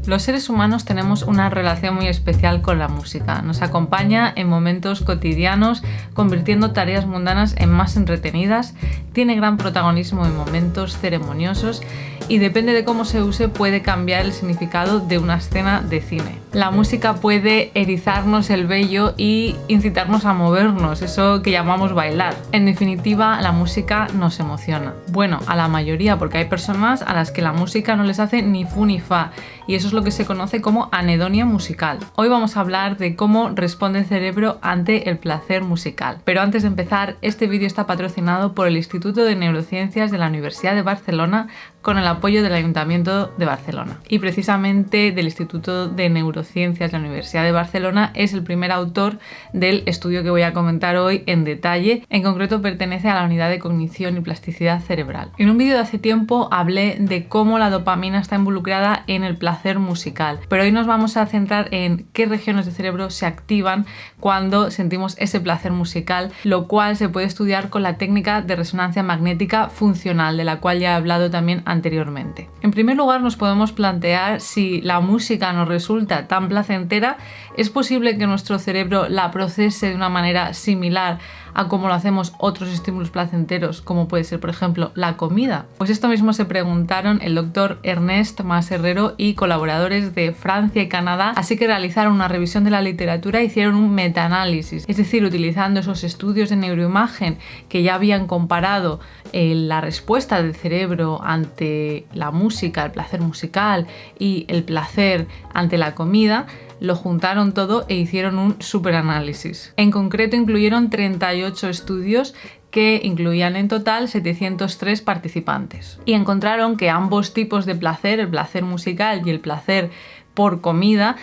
Los seres humanos tenemos una relación muy especial con la música. Nos acompaña en momentos cotidianos, convirtiendo tareas mundanas en más entretenidas, tiene gran protagonismo en momentos ceremoniosos y depende de cómo se use puede cambiar el significado de una escena de cine. La música puede erizarnos el vello y incitarnos a movernos, eso que llamamos bailar. En definitiva, la música nos emociona. Bueno, a la mayoría, porque hay personas a las que la música no les hace ni fu ni fa, y eso es lo que se conoce como anedonia musical. Hoy vamos a hablar de cómo responde el cerebro ante el placer musical. Pero antes de empezar, este vídeo está patrocinado por el Instituto de Neurociencias de la Universidad de Barcelona con el apoyo del Ayuntamiento de Barcelona. Y precisamente del Instituto de Neurociencias de la Universidad de Barcelona es el primer autor del estudio que voy a comentar hoy en detalle. En concreto pertenece a la unidad de cognición y plasticidad cerebral. En un vídeo de hace tiempo hablé de cómo la dopamina está involucrada en el placer musical, pero hoy nos vamos a centrar en qué regiones del cerebro se activan cuando sentimos ese placer musical, lo cual se puede estudiar con la técnica de resonancia magnética funcional, de la cual ya he hablado también anteriormente. En primer lugar, nos podemos plantear si la música nos resulta tan placentera, ¿es posible que nuestro cerebro la procese de una manera similar a cómo lo hacemos otros estímulos placenteros, como puede ser, por ejemplo, la comida? Pues esto mismo se preguntaron el doctor Ernest Mas Herrero y colaboradores de Francia y Canadá, así que realizaron una revisión de la literatura e hicieron un metaanálisis, es decir, utilizando esos estudios de neuroimagen que ya habían comparado la respuesta del cerebro ante la música, el placer musical y el placer ante la comida. Lo juntaron todo e hicieron un superanálisis. En concreto incluyeron 38 estudios que incluían en total 703 participantes. Y encontraron que ambos tipos de placer, el placer musical y el placer por comida,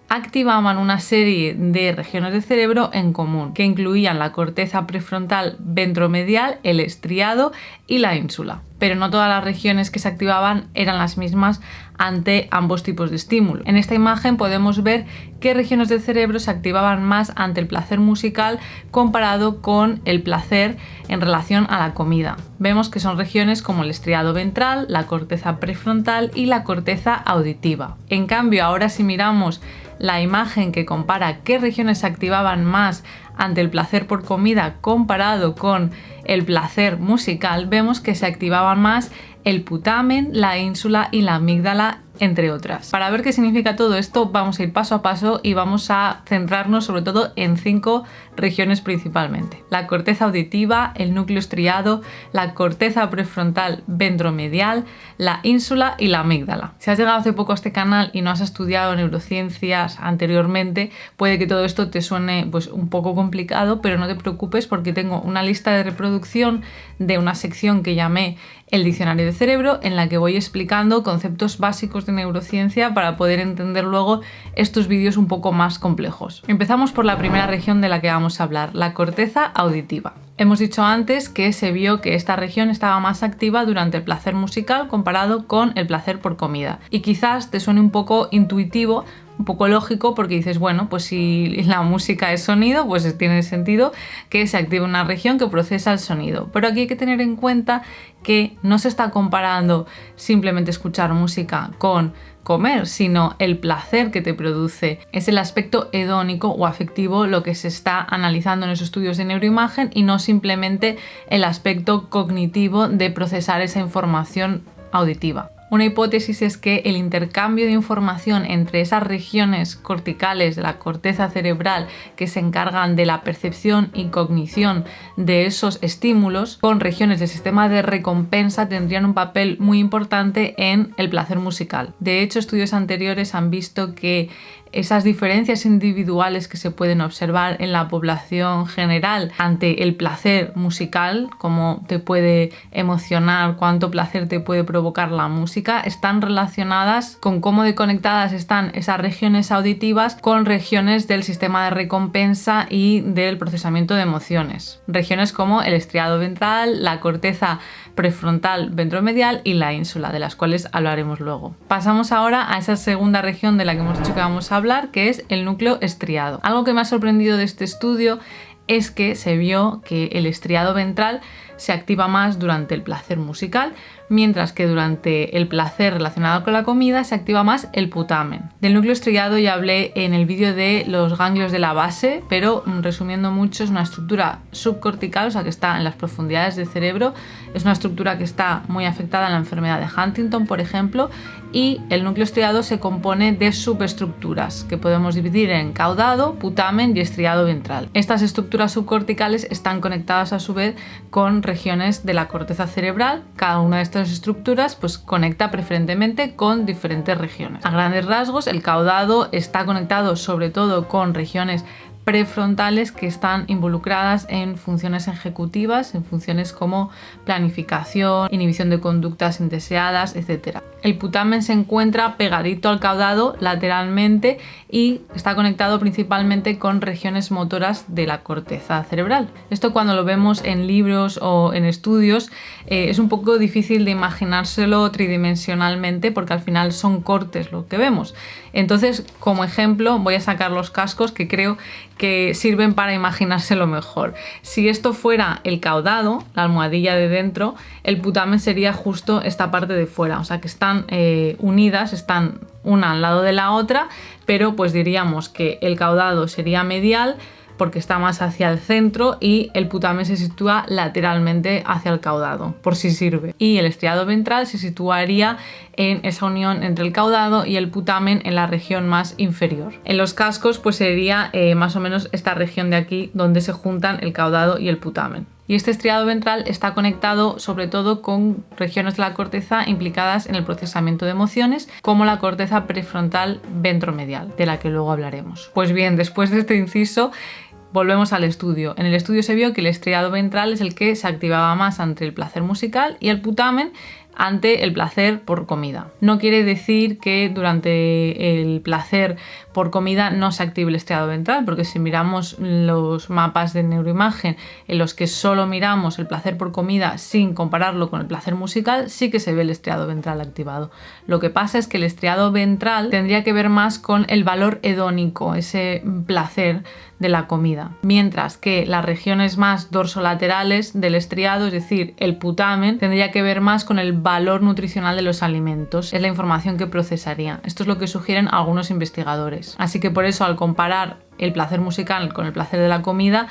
activaban una serie de regiones del cerebro en común, que incluían la corteza prefrontal ventromedial, el estriado y la ínsula. Pero no todas las regiones que se activaban eran las mismas ante ambos tipos de estímulo. En esta imagen podemos ver qué regiones del cerebro se activaban más ante el placer musical comparado con el placer en relación a la comida. Vemos que son regiones como el estriado ventral, la corteza prefrontal y la corteza auditiva. En cambio, ahora si miramos la imagen que compara qué regiones se activaban más ante el placer por comida comparado con el placer musical, vemos que se activaban más el putamen, la ínsula y la amígdala, entre otras. Para ver qué significa todo esto, vamos a ir paso a paso y vamos a centrarnos sobre todo en 5 regiones principalmente: la corteza auditiva, el núcleo estriado, la corteza prefrontal ventromedial, la ínsula y la amígdala. Si has llegado hace poco a este canal y no has estudiado neurociencias anteriormente, puede que todo esto te suene pues un poco complicado, pero no te preocupes porque tengo una lista de reproducción de una sección que llamé el diccionario de cerebro, en la que voy explicando conceptos básicos de neurociencia para poder entender luego estos vídeos un poco más complejos. Empezamos por la primera región de la que vamos a hablar, la corteza auditiva. Hemos dicho antes que se vio que esta región estaba más activa durante el placer musical comparado con el placer por comida. Y quizás te suene un poco intuitivo, un poco lógico, porque dices, bueno, pues si la música es sonido, pues tiene sentido que se active una región que procesa el sonido. Pero aquí hay que tener en cuenta que no se está comparando simplemente escuchar música con comer, sino el placer que te produce. Es el aspecto hedónico o afectivo lo que se está analizando en los estudios de neuroimagen y no simplemente el aspecto cognitivo de procesar esa información auditiva. Una hipótesis es que el intercambio de información entre esas regiones corticales de la corteza cerebral que se encargan de la percepción y cognición de esos estímulos con regiones del sistema de recompensa tendrían un papel muy importante en el placer musical. De hecho, estudios anteriores han visto que esas diferencias individuales que se pueden observar en la población general ante el placer musical, cómo te puede emocionar, cuánto placer te puede provocar la música, están relacionadas con cómo de conectadas están esas regiones auditivas con regiones del sistema de recompensa y del procesamiento de emociones. Regiones como el estriado ventral, la corteza prefrontal ventromedial y la ínsula, de las cuales hablaremos luego. Pasamos ahora a esa segunda región de la que hemos dicho que vamos a hablar, que es el núcleo estriado. Algo que me ha sorprendido de este estudio es que se vio que el estriado ventral se activa más durante el placer musical, mientras que durante el placer relacionado con la comida se activa más el putamen. Del núcleo estriado ya hablé en el vídeo de los ganglios de la base, pero resumiendo mucho, es una estructura subcortical, o sea que está en las profundidades del cerebro, es una estructura que está muy afectada en la enfermedad de Huntington, por ejemplo, y el núcleo estriado se compone de subestructuras que podemos dividir en caudado, putamen y estriado ventral. Estas estructuras subcorticales están conectadas a su vez con regiones de la corteza cerebral. Cada una de estas estructuras pues conecta preferentemente con diferentes regiones. A grandes rasgos, el caudado está conectado sobre todo con regiones prefrontales que están involucradas en funciones ejecutivas, en funciones como planificación, inhibición de conductas indeseadas, etc. El putamen se encuentra pegadito al caudado lateralmente y está conectado principalmente con regiones motoras de la corteza cerebral. Esto, cuando lo vemos en libros o en estudios, es un poco difícil de imaginárselo tridimensionalmente porque al final son cortes lo que vemos. Entonces, como ejemplo, voy a sacar los cascos que creo que sirven para imaginárselo mejor. Si esto fuera el caudado, la almohadilla de dentro, el putamen sería justo esta parte de fuera, o sea que están unidas, están una al lado de la otra, pero pues diríamos que el caudado sería medial porque está más hacia el centro y el putamen se sitúa lateralmente hacia el caudado, por si sirve. Y el estriado ventral se situaría en esa unión entre el caudado y el putamen en la región más inferior. En los cascos pues sería más o menos esta región de aquí donde se juntan el caudado y el putamen. Y este estriado ventral está conectado sobre todo con regiones de la corteza implicadas en el procesamiento de emociones, como la corteza prefrontal ventromedial, de la que luego hablaremos. Pues bien, después de este inciso, volvemos al estudio. En el estudio se vio que el estriado ventral es el que se activaba más ante el placer musical y el putamen ante el placer por comida. No quiere decir que durante el placer por comida no se active el estriado ventral, porque si miramos los mapas de neuroimagen en los que solo miramos el placer por comida sin compararlo con el placer musical, sí que se ve el estriado ventral activado. Lo que pasa es que el estriado ventral tendría que ver más con el valor hedónico, ese placer de la comida, mientras que las regiones más dorsolaterales del estriado, es decir, el putamen, tendría que ver más con el valor nutricional de los alimentos. Es la información que procesaría. Esto es lo que sugieren algunos investigadores. Así que por eso, al comparar el placer musical con el placer de la comida,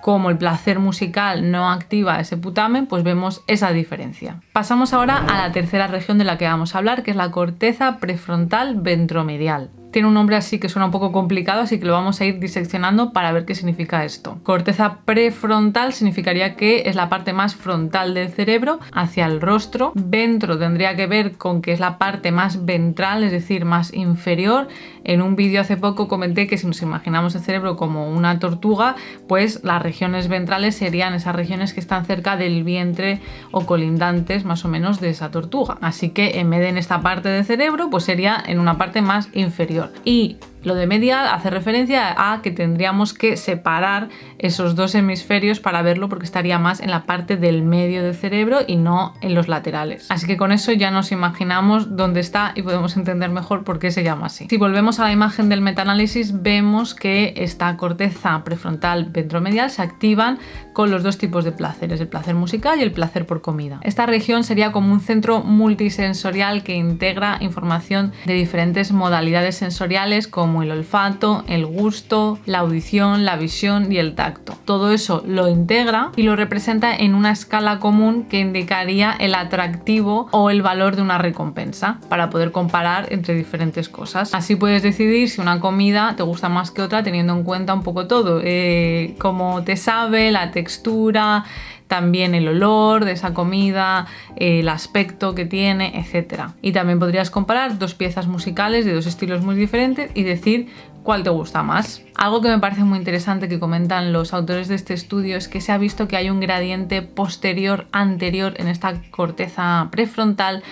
como el placer musical no activa ese putamen, pues vemos esa diferencia. Pasamos ahora a la tercera región de la que vamos a hablar, que es la corteza prefrontal ventromedial. Tiene un nombre así que suena un poco complicado, así que lo vamos a ir diseccionando para ver qué significa esto. Corteza prefrontal significaría que es la parte más frontal del cerebro hacia el rostro. Ventro tendría que ver con que es la parte más ventral, es decir, más inferior. En un vídeo hace poco comenté que si nos imaginamos el cerebro como una tortuga, pues las regiones ventrales serían esas regiones que están cerca del vientre o colindantes más o menos de esa tortuga. Así que en vez de en esta parte del cerebro, pues sería en una parte más inferior. Y lo de medial hace referencia a que tendríamos que separar esos dos hemisferios para verlo, porque estaría más en la parte del medio del cerebro y no en los laterales. Así que con eso ya nos imaginamos dónde está y podemos entender mejor por qué se llama así. Si volvemos a la imagen del metaanálisis, vemos que esta corteza prefrontal ventromedial se activan con los dos tipos de placeres, el placer musical y el placer por comida. Esta región sería como un centro multisensorial que integra información de diferentes modalidades sensoriales como el olfato, el gusto, la audición, la visión y el tacto. Todo eso lo integra y lo representa en una escala común que indicaría el atractivo o el valor de una recompensa para poder comparar entre diferentes cosas. Así puedes decidir si una comida te gusta más que otra teniendo en cuenta un poco todo, cómo te sabe, la textura, también el olor de esa comida, el aspecto que tiene, etc. Y también podrías comparar dos piezas musicales de dos estilos muy diferentes y decir cuál te gusta más. Algo que me parece muy interesante que comentan los autores de este estudio es que se ha visto que hay un gradiente posterior-anterior en esta corteza prefrontal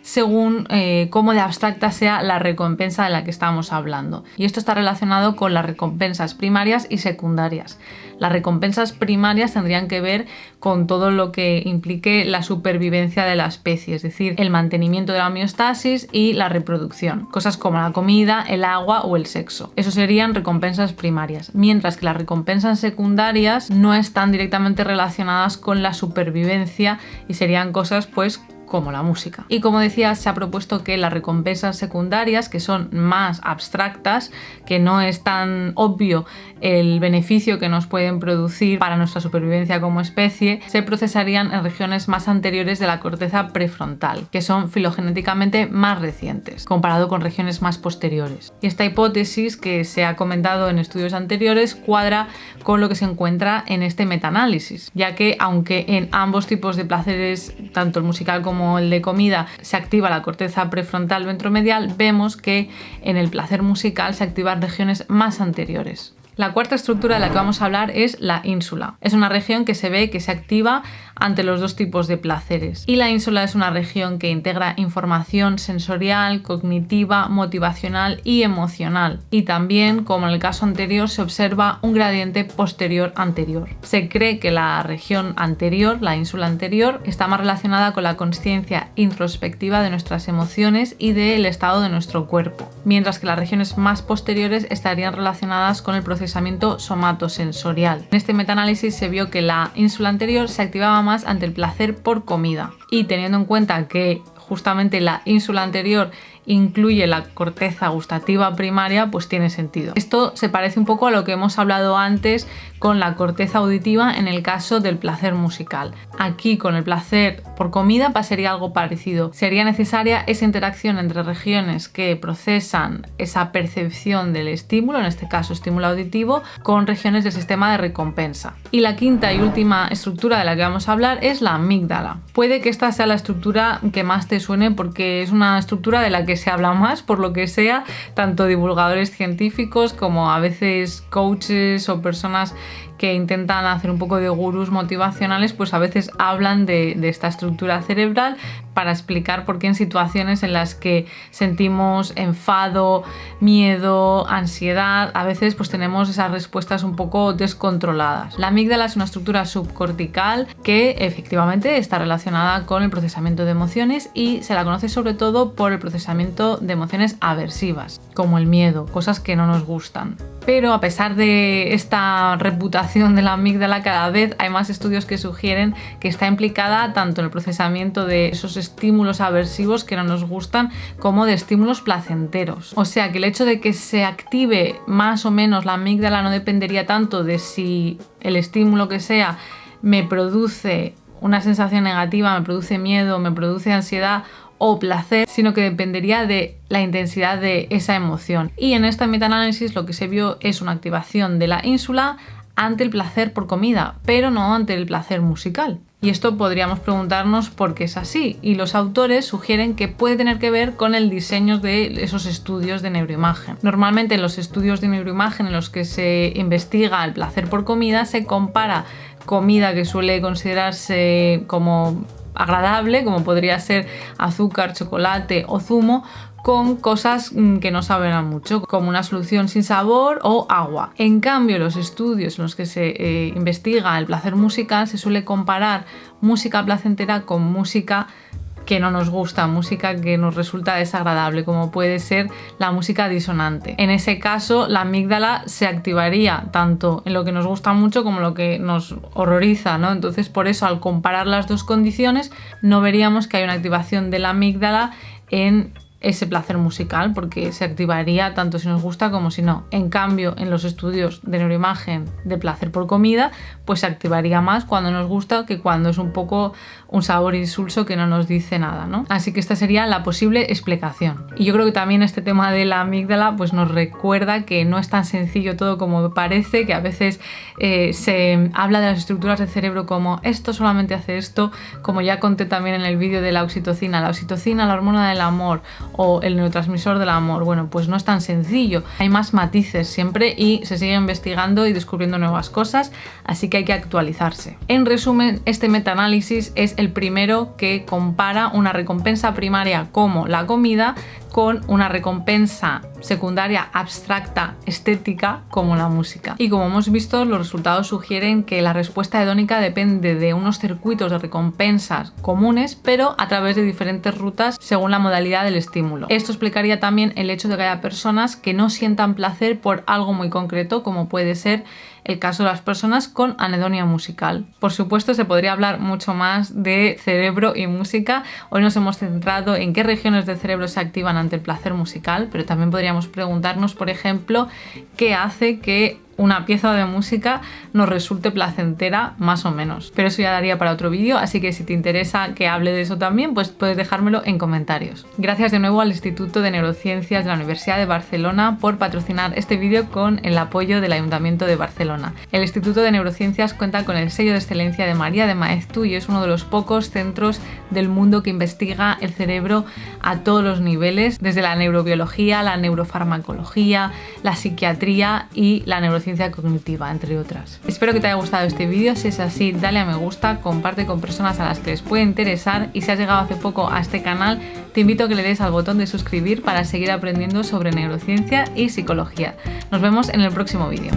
según cómo de abstracta sea la recompensa de la que estamos hablando. Y esto está relacionado con las recompensas primarias y secundarias. Las recompensas primarias tendrían que ver con todo lo que implique la supervivencia de la especie, es decir, el mantenimiento de la homeostasis y la reproducción, cosas como la comida, el agua o el sexo. Eso serían recompensas primarias, mientras que las recompensas secundarias no están directamente relacionadas con la supervivencia y serían cosas pues como la música. Y como decía, se ha propuesto que las recompensas secundarias, que son más abstractas, que no es tan obvio el beneficio que nos pueden producir para nuestra supervivencia como especie, se procesarían en regiones más anteriores de la corteza prefrontal, que son filogenéticamente más recientes, comparado con regiones más posteriores. Y esta hipótesis, que se ha comentado en estudios anteriores, cuadra con lo que se encuentra en este metaanálisis, ya que aunque en ambos tipos de placeres, tanto el musical como el de comida, se activa la corteza prefrontal ventromedial, vemos que en el placer musical se activan regiones más anteriores. La cuarta estructura de la que vamos a hablar es la ínsula. Es una región que se ve que se activa ante los dos tipos de placeres. Y la ínsula es una región que integra información sensorial, cognitiva, motivacional y emocional. Y también, como en el caso anterior, se observa un gradiente posterior-anterior. Se cree que la región anterior, la ínsula anterior, está más relacionada con la consciencia introspectiva de nuestras emociones y del estado de nuestro cuerpo, mientras que las regiones más posteriores estarían relacionadas con el procesamiento somatosensorial. En este metaanálisis se vio que la ínsula anterior se activaba más ante el placer por comida, y teniendo en cuenta que justamente la ínsula anterior incluye la corteza gustativa primaria, pues tiene sentido. Esto se parece un poco a lo que hemos hablado antes con la corteza auditiva en el caso del placer musical. Aquí con el placer por comida pasaría algo parecido. Sería necesaria esa interacción entre regiones que procesan esa percepción del estímulo, en este caso estímulo auditivo, con regiones del sistema de recompensa. Y la quinta y última estructura de la que vamos a hablar es la amígdala. Puede que esta sea la estructura que más te suene porque es una estructura de la que se habla más, por lo que sea, tanto divulgadores científicos como a veces coaches o personas que intentan hacer un poco de gurús motivacionales, pues a veces hablan de esta estructura cerebral para explicar por qué en situaciones en las que sentimos enfado, miedo, ansiedad, a veces pues tenemos esas respuestas un poco descontroladas. La amígdala es una estructura subcortical que efectivamente está relacionada con el procesamiento de emociones y se la conoce sobre todo por el procesamiento de emociones aversivas, como el miedo, cosas que no nos gustan. Pero a pesar de esta reputación de la amígdala, cada vez hay más estudios que sugieren que está implicada tanto en el procesamiento de esos estímulos aversivos que no nos gustan como de estímulos placenteros. O sea que el hecho de que se active más o menos la amígdala no dependería tanto de si el estímulo que sea me produce una sensación negativa, me produce miedo, me produce ansiedad o placer, sino que dependería de la intensidad de esa emoción. Y en este metaanálisis lo que se vio es una activación de la ínsula ante el placer por comida, pero no ante el placer musical. Y esto podríamos preguntarnos por qué es así, y los autores sugieren que puede tener que ver con el diseño de esos estudios de neuroimagen. Normalmente en los estudios de neuroimagen en los que se investiga el placer por comida se compara comida que suele considerarse como agradable, como podría ser azúcar, chocolate o zumo, con cosas que no saben a mucho, como una solución sin sabor o agua. En cambio, los estudios en los que se investiga el placer musical se suele comparar música placentera con música que no nos gusta, música que nos resulta desagradable, como puede ser la música disonante. En ese caso, la amígdala se activaría tanto en lo que nos gusta mucho como en lo que nos horroriza, ¿no? Entonces, por eso, al comparar las dos condiciones, no veríamos que hay una activación de la amígdala en ese placer musical, porque se activaría tanto si nos gusta como si no. En cambio, en los estudios de neuroimagen de placer por comida, pues se activaría más cuando nos gusta que cuando es un poco un sabor insulso que no nos dice nada, ¿no? Así que esta sería la posible explicación. Y yo creo que también este tema de la amígdala pues nos recuerda que no es tan sencillo todo como parece, que a veces se habla de las estructuras del cerebro como esto solamente hace esto, como ya conté también en el vídeo de la oxitocina, la hormona del amor, o el neurotransmisor del amor. Bueno, pues no es tan sencillo, hay más matices siempre y se sigue investigando y descubriendo nuevas cosas, así que hay que actualizarse. En resumen, este metaanálisis es el primero que compara una recompensa primaria como la comida con una recompensa secundaria abstracta, estética, como la música. Y como hemos visto, los resultados sugieren que la respuesta hedónica depende de unos circuitos de recompensas comunes, pero a través de diferentes rutas según la modalidad del estímulo. Esto explicaría también el hecho de que haya personas que no sientan placer por algo muy concreto, como puede ser el caso de las personas con anedonia musical. Por supuesto, se podría hablar mucho más de cerebro y música. Hoy nos hemos centrado en qué regiones del cerebro se activan ante el placer musical, pero también podríamos preguntarnos, por ejemplo, qué hace que una pieza de música nos resulte placentera, más o menos. Pero eso ya daría para otro vídeo, así que si te interesa que hable de eso también, pues puedes dejármelo en comentarios. Gracias de nuevo al Instituto de Neurociencias de la Universidad de Barcelona por patrocinar este vídeo con el apoyo del Ayuntamiento de Barcelona. El Instituto de Neurociencias cuenta con el sello de excelencia de María de Maeztu y es uno de los pocos centros del mundo que investiga el cerebro a todos los niveles, desde la neurobiología, la neurofarmacología, la psiquiatría y la neurociencia cognitiva, entre otras. Espero que te haya gustado este vídeo. Si es así, dale a me gusta, comparte con personas a las que les puede interesar y si has llegado hace poco a este canal, te invito a que le des al botón de suscribir para seguir aprendiendo sobre neurociencia y psicología. Nos vemos en el próximo vídeo.